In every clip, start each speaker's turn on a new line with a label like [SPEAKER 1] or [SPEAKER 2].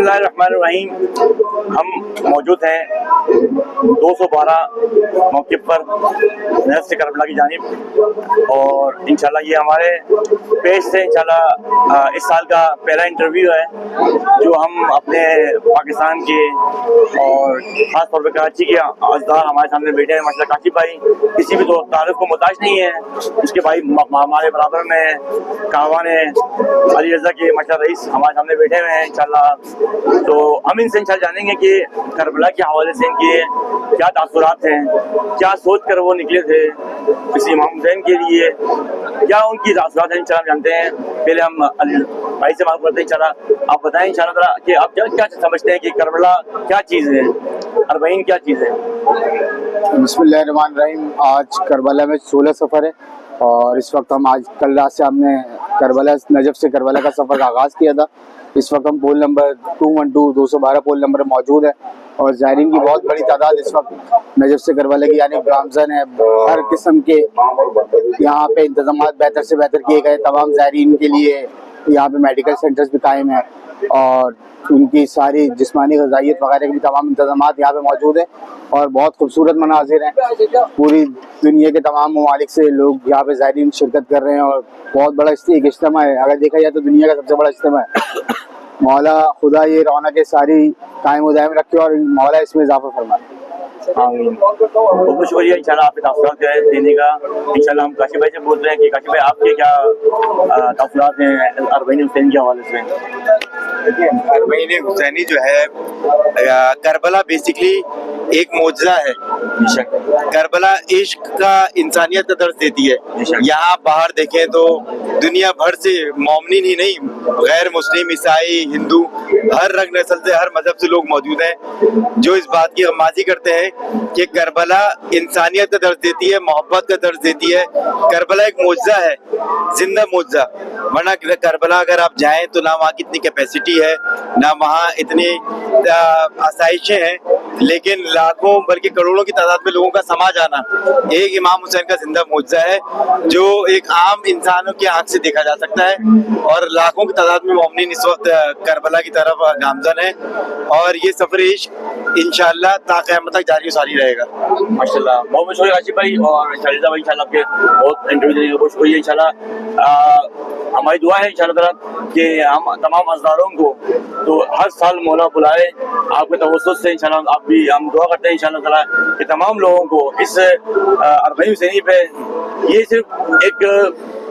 [SPEAKER 1] बिस्मिल्लाहिर्रहमानिर्रहीम। हम मौजूद हैं 212 मौक़िफ़ पर नजफ़ से करबला की जानिब, और इंशाल्लाह ये हमारे पेज से इंशाल्लाह इस साल का पहला इंटरव्यू है जो हम अपने पाकिस्तान के और ख़ास तौर पर कराची के अज़दार हमारे सामने बैठे हैं। माशाल्लाह काशिफ़ भाई किसी भी तारीफ़ को मोहताज नहीं है, उसके भाई हमारे बराबर में कारवान अली रज़ा के माशाल्लाह रईस हमारे सामने बैठे हुए हैं इंशाल्लाह। तो हम इनसे इंशाल्लाह जानेंगे कि करबला के हवाले से इनके क्या तासुरात हैं, क्या सोच कर वो निकले थे इस इमाम हुसैन के लिए, क्या उनकी तासुरात हैं इंशाल्लाह जानते हैं। पहले हम अली भाई से बात करते हैं इंशाल्लाह। आप बताएं इंशाल्लाह कि आप क्या समझते हैं कि करबला क्या चीज़ है, अरबईन क्या चीज़ है।
[SPEAKER 2] बिस्मिल्लाहिर्रहमानिर्रहीम। आज करबला में 16 सफ़र है और इस वक्त हम आज कल रात से हमने करबला नजफ़ से करबला का सफ़र का आगाज़ किया था। इस वक्त हम पोल नंबर 212 पोल नंबर मौजूद है और ज़ायरीन की बहुत बड़ी तादाद इस वक्त नजफ़ से करबला की यानी गामज़न है। हर किस्म के यहाँ पे इंतज़ामात बेहतर से बेहतर किए गए तमाम ज़ायरीन के लिए। यहाँ पे मेडिकल सेंटर्स भी कायम है और उनकी सारी जिस्मानी ग़िज़ाइयत वगैरह के भी तमाम इंतज़ामात यहाँ पे मौजूद है और बहुत खूबसूरत मनाज़िर हैं। पूरी दुनिया के तमाम ममालिक से लोग यहाँ पे ज़ायरीन शिरकत कर रहे हैं और बहुत बड़ा एक इज्तिमा है। अगर देखा जाए तो दुनिया का सबसे बड़ा इज्तिमा है। मौला खुदा ये रौनकें सारी कायम व दायम रखे और मौला इसमें इजाफा फरमाए।
[SPEAKER 1] आमीन। बहुत शुक्रिया इंशाल्लाह आपके तासुरात देने का। इंशाल्लाह हम काशिफ़ भाई से बोल रहे हैं कि काशिफ़ भाई आपके क्या तासुरात हैं अरबईन हुसैन के हवाले से।
[SPEAKER 3] देखिए, अरबईन हुसैनी जो है करबला बेसिकली एक मौजज़ा है। करबला इश्क का, इंसानियत का दर्ज देती है। यहाँ बाहर देखें तो दुनिया भर से मोमिनीन ही नहीं, गैर मुस्लिम, ईसाई, हिंदू, हर रंग नस्ल से, हर मजहब से लोग मौजूद हैं जो इस बात की गमाज़ी करते हैं कि करबला इंसानियत का दर्ज देती है, मोहब्बत का दर्ज देती है। करबला एक मौजज़ा है, जिंदा मौजज़ा। वरना करबला अगर आप जाएं तो ना वहाँ की इतनी कैपेसिटी है, ना वहाँ इतनी आसाइशें हैं, लेकिन लाखों बल्कि करोड़ों की तादाद में लोगों का समा जाना एक इमाम हुसैन का जिंदा मौजज़ा है जो एक आम इंसानों की आंख से देखा जा सकता है। और लाखों की तादाद में मोमिनीन इस वक्त करबला की तरफ गामज़न है और ये सफ़र इश्क इंशाअल्लाह ता क़यामत तक जारी सारी रहेगा।
[SPEAKER 1] माशाल्लाह, बहुत शुक्रिया काशिफ़ भाई और शालिदा भाई इंशाल्लाह आपके बहुत इंटरव्यू देने का बहुत शुक्रिया। इंशाल्लाह हमारी दुआ है इंशाल्लाह ताला कि हम तमाम अज़दारों को तो हर साल मौला बुलाए आपके तवस्सुत से। इंशाल्लाह आप भी हम दुआ करते हैं इंशाल्लाह ताला कि तमाम लोगों को इस अरबईन हुसैनी पे ये सिर्फ एक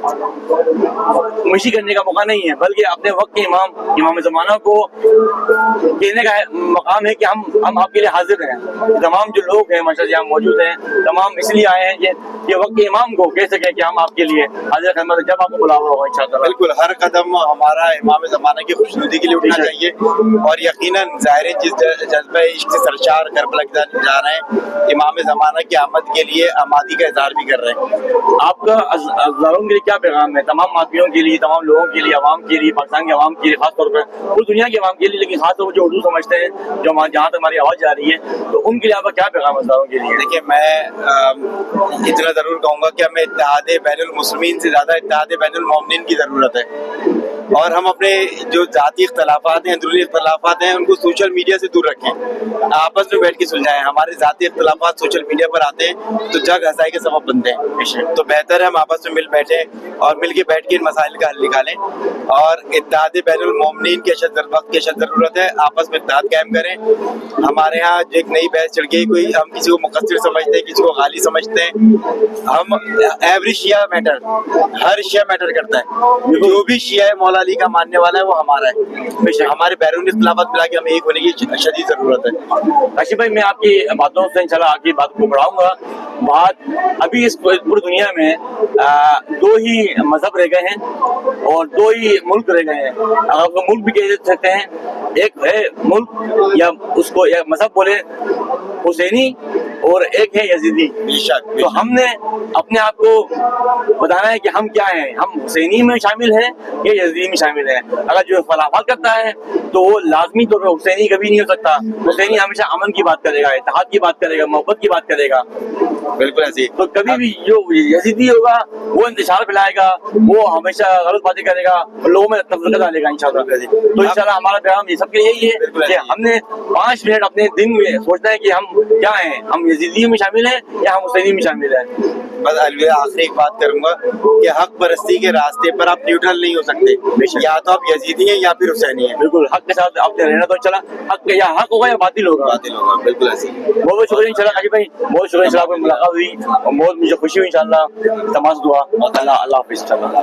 [SPEAKER 1] खुशी करने का मौका नहीं है, बल्कि अपने वक्त के इमाम ज़माना को कहने का मकाम है कि हम आपके लिए हाजिर हैं। तमाम जो लोग हैं माशाअल्लाह यहाँ मौजूद हैं, तमाम इसलिए आए हैं कि वक्त के इमाम को कह सकें कि हम आपके लिए हाजिर खिदमत है जब आपको बुलावा होगा इंशाअल्लाह।
[SPEAKER 3] बिल्कुल, हर कदम हमारा इमाम ज़माना की खुशनुदी के लिए उठना चाहिए और यकीनन ज़ाहिर जिस जज्बे इश्क से सरशार करबला की जानिब जा रहे हैं, इमाम ज़माना की आमद के लिए आमादी का इज़हार भी कर रहे हैं।
[SPEAKER 1] आपका अज़दारों के लिए क्या पैगाम है, तमाम माफियों के लिए, तमाम लोगों के लिए, अवाम के लिए, पाकिस्तान के अवाम के लिए, खास तौर पर पूरी दुनिया के अवाम के लिए, लेकिन खास तौर पर जो उर्दू समझते हैं, जो जहाँ तक हमारी आवाज़ जा रही है, तो उनके लिए आपका क्या पैगाम है अज़दारों के लिए?
[SPEAKER 3] देखिए, मैं इतना ज़रूर कहूँगा कि हमें इत्तेहाद बैनुल मुस्लिमीन से ज़्यादा इत्तेहाद बैनुल मोमिनीन की ज़रूरत है और हम अपने जो ज़ाती इख्तलाफात हैं, अंदरूनी इख्तलाफात हैं, उनको सोशल मीडिया से दूर रखें, आपस में बैठ के सुलझाएं। हमारे ज़ाती इख्तलाफात सोशल मीडिया पर आते हैं तो जग हंसाई के सबब बनते हैं। तो बेहतर है हम आपस में मिल बैठें और मिल के बैठ के इन मसाइल का हल निकालें और इत्तेहाद बैनुल मोमिनीन की वक्त की अशद ज़रूरत है। आपस में इत्तेहाद कायम करें। हमारे यहाँ एक नई बहस चढ़ गई, कोई हम किसी को मुक़स्सिर समझते हैं, किसी को गाली समझते हैं। हम एवरी शिया मैटर, हर शिया मैटर करता है। जो भी शिया है मौला अली का मानने वाला है वो हमारा है। हमारे बैरून इख्तिलाफात मिला के हमें एक होने की शदीद ज़रूरत है।
[SPEAKER 1] काशिफ़ भाई, मैं आपकी बातों से इंशाल्लाह आपकी बात को बढ़ाऊंगा। बात अभी इस पूरी दुनिया में दो ही मजहब रह गए हैं और दो ही मुल्क रह गए हैं। अगर मुल्क भी कह सकते हैं, एक है मुल्क या उसको या मजहब बोले हुसैनी اور ایک ہے یزیدی.
[SPEAKER 3] بے شک
[SPEAKER 1] تو ہم نے اپنے آپ کو بتانا ہے کہ ہم کیا ہیں, ہم حسینی میں شامل ہیں یا یزیدی میں شامل ہیں. اگر جو خلافات کرتا ہے تو وہ لازمی طور پہ حسینی کبھی نہیں ہو سکتا. حسینی ہمیشہ امن کی بات کرے گا, اتحاد کی بات کرے گا, محبت کی بات کرے گا.
[SPEAKER 3] بالکل ایسے.
[SPEAKER 1] تو کبھی بھی جو یزیدی ہوگا وہ انتشار پھیلائے گا, وہ ہمیشہ غلط باتیں کرے گا, لوگوں میں تفرقہ ڈالے گا انشاءاللہ. تو انشاءاللہ ہمارا پیغام یہ سب کے یہی ہے کہ ہم نے 5 منٹ اپنے دن میں سوچنا ہے کہ ہم کیا ہیں, ہم یزیدی میں شامل ہیں یا ہم حسینی میں شامل ہیں.
[SPEAKER 3] بس الوداع, آخری ایک بات کروں گا کہ حق پرستی کے راستے پر آپ نیوٹرل نہیں ہو سکتے, یا تو آپ یزیدی ہیں یا پھر حسینی ہیں.
[SPEAKER 1] بالکل حق کے ساتھ آپ نے رہنا. تو چلا حق یا حق ہوگا یا باطل ہوگا.
[SPEAKER 3] باطل ہوگا. بالکل ایسے.
[SPEAKER 1] بہت بہت شکریہ انشاءاللہ حاجی بھائی, بہت شکریہ. انشاءاللہ آپ کو ملاقات ہوئی اور بہت مجھے خوشی ہوئی انشاءاللہ. تمام دعا. اللہ حافظ انشاءاللہ.